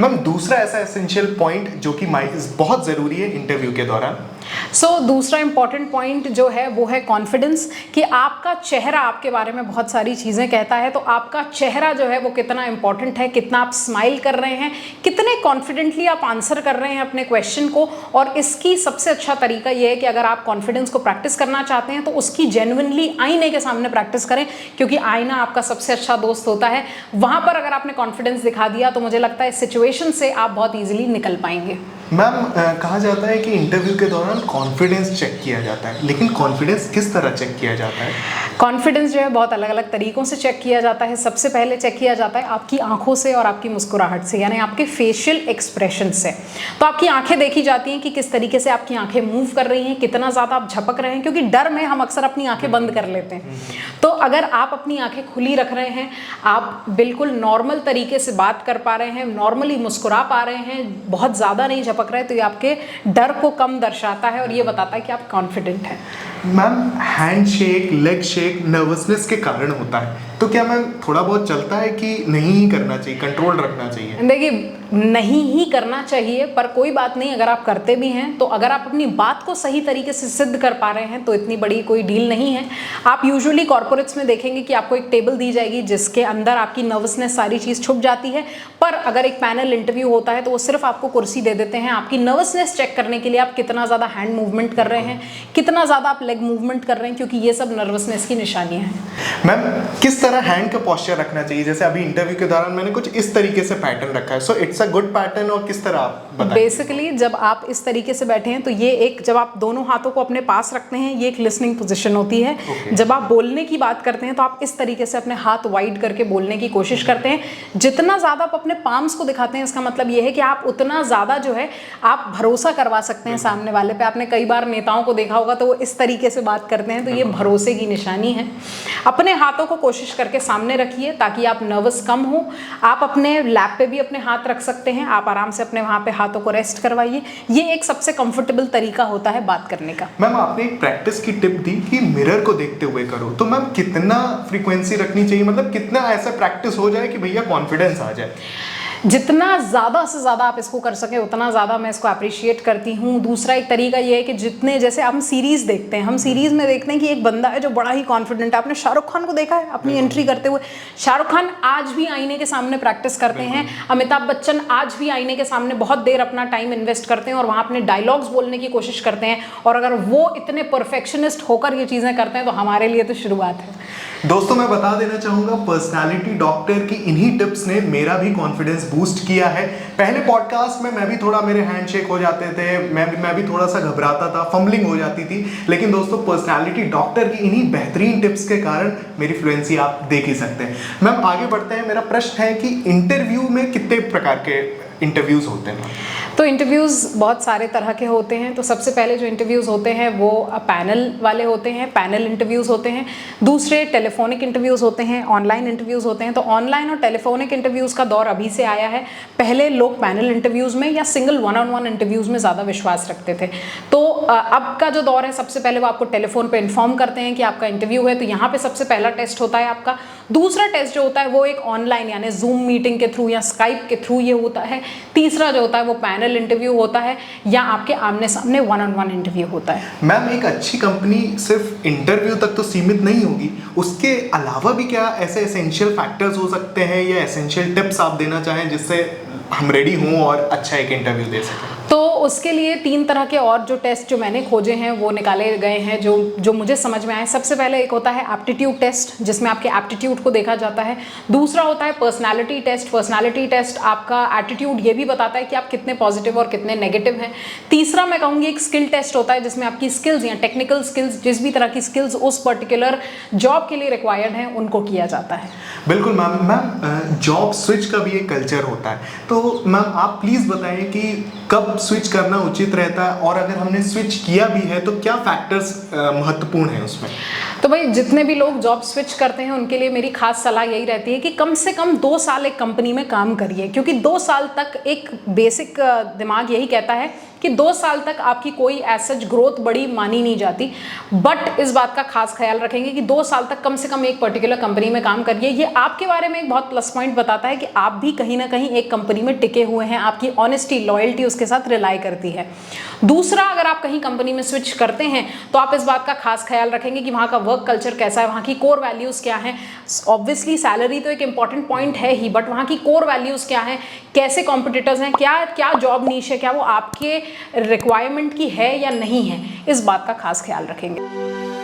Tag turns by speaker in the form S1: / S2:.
S1: Ma'am दूसरा ऐसा essential point जो कि बहुत ज़रूरी है इंटरव्यू के दौरान।
S2: दूसरा इंपॉर्टेंट पॉइंट जो है वो है कॉन्फिडेंस, कि आपका चेहरा आपके बारे में बहुत सारी चीज़ें कहता है। तो आपका चेहरा जो है वो कितना इंपॉर्टेंट है, कितना आप स्माइल कर रहे हैं, कितने कॉन्फिडेंटली आप आंसर कर रहे हैं अपने क्वेश्चन को। और इसकी सबसे अच्छा तरीका ये है कि अगर आप कॉन्फिडेंस को प्रैक्टिस करना चाहते हैं तो उसकी जेन्युइनली आईने के सामने प्रैक्टिस करें, क्योंकि आईना आपका सबसे अच्छा दोस्त होता है। वहाँ पर अगर आपने कॉन्फिडेंस दिखा दिया तो मुझे लगता है इस सिचुएशन से आप बहुत ईजिली निकल पाएंगे।
S1: मैम कहा जाता है कि इंटरव्यू के दौरान कॉन्फिडेंस चेक किया जाता है, लेकिन कॉन्फिडेंस किस तरह चेक किया जाता है?
S2: कॉन्फिडेंस जो है बहुत अलग अलग तरीकों से चेक किया जाता है। सबसे पहले चेक किया जाता है आपकी आंखों से और आपकी मुस्कुराहट से, यानी आपके फेशियल एक्सप्रेशन से। तो आपकी आंखें देखी जाती हैं कि किस तरीके से आपकी आंखें मूव कर रही हैं, कितना ज़्यादा आप झपक रहे हैं, क्योंकि डर में हम अक्सर अपनी आंखें बंद कर लेते हैं। तो अगर आप अपनी आंखें खुली रख रहे हैं, आप बिल्कुल नॉर्मल तरीके से बात कर पा रहे हैं, नॉर्मली मुस्कुरा पा रहे हैं, बहुत ज़्यादा नहीं झपक रहे, तो ये आपके डर को कम दर्शाता है और ये बताता है कि आप कॉन्फिडेंट हैं।
S1: Ma'am hand shake, leg shake nervousness के कारण होता है, तो क्या मैम थोड़ा बहुत चलता है कि नहीं ही करना चाहिए, कंट्रोल रखना चाहिए?
S2: देखिए, नहीं ही करना चाहिए, पर कोई बात नहीं, अगर आप करते भी हैं तो अगर आप अपनी बात को सही तरीके से सिद्ध कर पा रहे हैं तो इतनी बड़ी कोई डील नहीं है। आप यूजुअली कॉर्पोरेट्स में देखेंगे कि आपको एक टेबल दी जाएगी जिसके अंदर आपकी नर्वसनेस सारी चीज़ छुप जाती है। पर अगर एक पैनल इंटरव्यू होता है तो वो सिर्फ आपको कुर्सी दे देते हैं। आपकी नर्वसनेस चेक करने के लिए आप कितना ज़्यादा हैंड मूवमेंट कर रहे हैं, कितना ज़्यादा आप लेग मूवमेंट कर रहे हैं, क्योंकि ये सब नर्वसनेस की निशानियाँ हैं।
S1: मैम किस तरह हैंड का पोस्चर रखना चाहिए? जैसे अभी इंटरव्यू के दौरान मैंने कुछ इस तरीके से पैटर्न रखा है, so it's a good pattern, और किस तरह आप बताएं?
S2: बेसिकली जब आप इस तरीके से बैठे हैं तो ये एक, जब आप दोनों हाथों को अपने पास रखते हैं, ये एक लिसनिंग पोजीशन होती है। जब आप बोलने की बात करते हैं तो आप इस तरीके से अपने हाथ वाइड करके बोलने की कोशिश करते हैं। जितना ज़्यादा आप अपने पाम्स को दिखाते हैं, इसका मतलब ये है कि आप उतना ज़्यादा जो है आप भरोसा करवा सकते हैं सामने वाले पे। आपने कई बार नेताओं को देखा होगा तो वो इस तरीके से बात करते हैं, तो ये भरोसे की निशानी है। अपने हाथों को कोशिश करके सामने रखिए ताकि आप नर्वस कम हो। आप अपने लैप पे भी अपने हाथ रख सकते हैं, आप आराम से अपने वहाँ पे हाथों को रेस्ट करवाइए। ये एक सबसे कंफर्टेबल तरीका होता है बात करने का।
S1: मैम आपने एक प्रैक्टिस की टिप दी कि मिरर को देखते हुए करो, तो मैम कितना फ्रीक्वेंसी रखनी चाहिए, मतलब कितना ऐसा प्रैक्टिस हो जाए कि भैया कॉन्फिडेंस आ जाए?
S2: जितना ज़्यादा से ज़्यादा आप इसको कर सकें उतना ज़्यादा मैं इसको अप्रिशिएट करती हूँ। दूसरा एक तरीका ये है कि जितने, जैसे हम सीरीज़ देखते हैं, हम सीरीज़ में देखते हैं कि एक बंदा है जो बड़ा ही कॉन्फिडेंट है। आपने शाहरुख खान को देखा है अपनी एंट्री करते हुए? शाहरुख खान आज भी आईने के सामने प्रैक्टिस करते हैं। अमिताभ बच्चन आज भी आईने के सामने बहुत देर अपना टाइम इन्वेस्ट करते हैं और वहाँ अपने डायलॉग्स बोलने की कोशिश करते हैं। और अगर वो इतने परफेक्शनिस्ट होकर ये चीज़ें करते हैं तो हमारे लिए तो शुरुआत है।
S1: दोस्तों मैं बता देना चाहूँगा, पर्सनालिटी डॉक्टर की इन्हीं टिप्स ने मेरा भी कॉन्फिडेंस बूस्ट किया है। पहले पॉडकास्ट में मैं भी थोड़ा, मेरे हैंडशेक हो जाते थे, मैं भी थोड़ा सा घबराता था, फंबलिंग हो जाती थी, लेकिन दोस्तों पर्सनालिटी डॉक्टर की इन्हीं बेहतरीन टिप्स के कारण मेरी फ्लुएंसी आप देख ही सकते हैं। मैम आगे बढ़ते हैं। मेरा प्रश्न है कि इंटरव्यू में कितने प्रकार के इंटरव्यूज़ होते हैं?
S2: तो इंटरव्यूज़ बहुत सारे तरह के होते हैं। तो सबसे पहले जो इंटरव्यूज़ होते हैं वो पैनल वाले होते हैं, पैनल इंटरव्यूज़ होते हैं। दूसरे टेलीफोनिक इंटरव्यूज़ होते हैं, ऑनलाइन इंटरव्यूज़ होते हैं। तो ऑनलाइन और टेलीफोनिक इंटरव्यूज़ का दौर अभी से आया है। पहले लोग पैनल इंटरव्यूज़ में या single one on one interviews में ज़्यादा विश्वास रखते थे। तो अब का जो दौर है, सबसे पहले वो आपको टेलीफोन पर इन्फॉर्म करते हैं कि आपका इंटरव्यू है, तो यहाँ पर सबसे पहला टेस्ट होता है आपका। दूसरा टेस्ट जो होता है वो एक ऑनलाइन यानी जूम मीटिंग के थ्रू या स्काइप के थ्रू ये होता है। तीसरा जो होता है वो पैनल इंटरव्यू होता है या आपके आमने सामने वन ऑन वन इंटरव्यू होता है।
S1: मैम एक अच्छी कंपनी सिर्फ इंटरव्यू तक तो सीमित नहीं होगी, उसके अलावा भी क्या ऐसे एसेंशियल फैक्टर्स हो सकते हैं या एसेंशियल टिप्स आप देना चाहें जिससे हम रेडी हों और अच्छा एक इंटरव्यू दे सकें?
S2: तो उसके लिए 3 तरह के और जो टेस्ट जो मैंने खोजे हैं वो निकाले गए हैं, जो मुझे समझ में आए। सबसे पहले एक होता है एप्टीट्यूड टेस्ट, जिसमें आपके एप्टीट्यूड को देखा जाता है। दूसरा होता है पर्सनालिटी टेस्ट। पर्सनालिटी टेस्ट आपका एटीट्यूड ये भी बताता है कि आप कितने पॉजिटिव और कितने नेगेटिव हैं। तीसरा मैं कहूँगी एक स्किल टेस्ट होता है, जिसमें आपकी स्किल्स या टेक्निकल स्किल्स, जिस भी तरह की स्किल्स उस पर्टिकुलर जॉब के लिए रिक्वायर्ड हैं, उनको किया जाता है।
S1: बिल्कुल मैम जॉब स्विच का भी एक कल्चर होता है, तो मैम आप प्लीज़ बताएं कि कब स्विच करना उचित रहता है, और अगर हमने स्विच किया भी है तो क्या फैक्टर्स महत्वपूर्ण हैं उसमें?
S2: तो भाई जितने भी लोग जॉब स्विच करते हैं उनके लिए मेरी खास सलाह यही रहती है कि कम से कम 2 साल एक कंपनी में काम करिए, क्योंकि 2 साल तक एक बेसिक दिमाग यही कहता है कि 2 साल तक आपकी कोई एज सच ग्रोथ बड़ी मानी नहीं जाती, बट इस बात का खास ख्याल रखेंगे कि 2 साल तक कम से कम एक पर्टिकुलर कंपनी में काम करिए। ये आपके बारे में एक बहुत प्लस पॉइंट बताता है कि आप भी कहीं ना कहीं एक कंपनी में टिके हुए हैं, आपकी ऑनेस्टी, लॉयल्टी उसके साथ रिलाई करती है। दूसरा, अगर आप कहीं कंपनी में स्विच करते हैं तो आप इस बात का खास ख्याल रखेंगे कि वहाँ का वर्क कल्चर कैसा है, वहाँ की कोर वैल्यूज़ क्या हैं। ऑब्वियसली सैलरी तो एक इंपॉर्टेंट पॉइंट है ही, बट वहाँ की कोर वैल्यूज़ क्या हैं, कैसे कॉम्पिटिटर्स हैं, क्या क्या जॉब नीश है, क्या वो आपके रिक्वायरमेंट की है या नहीं है, इस बात का खास ख्याल रखेंगे।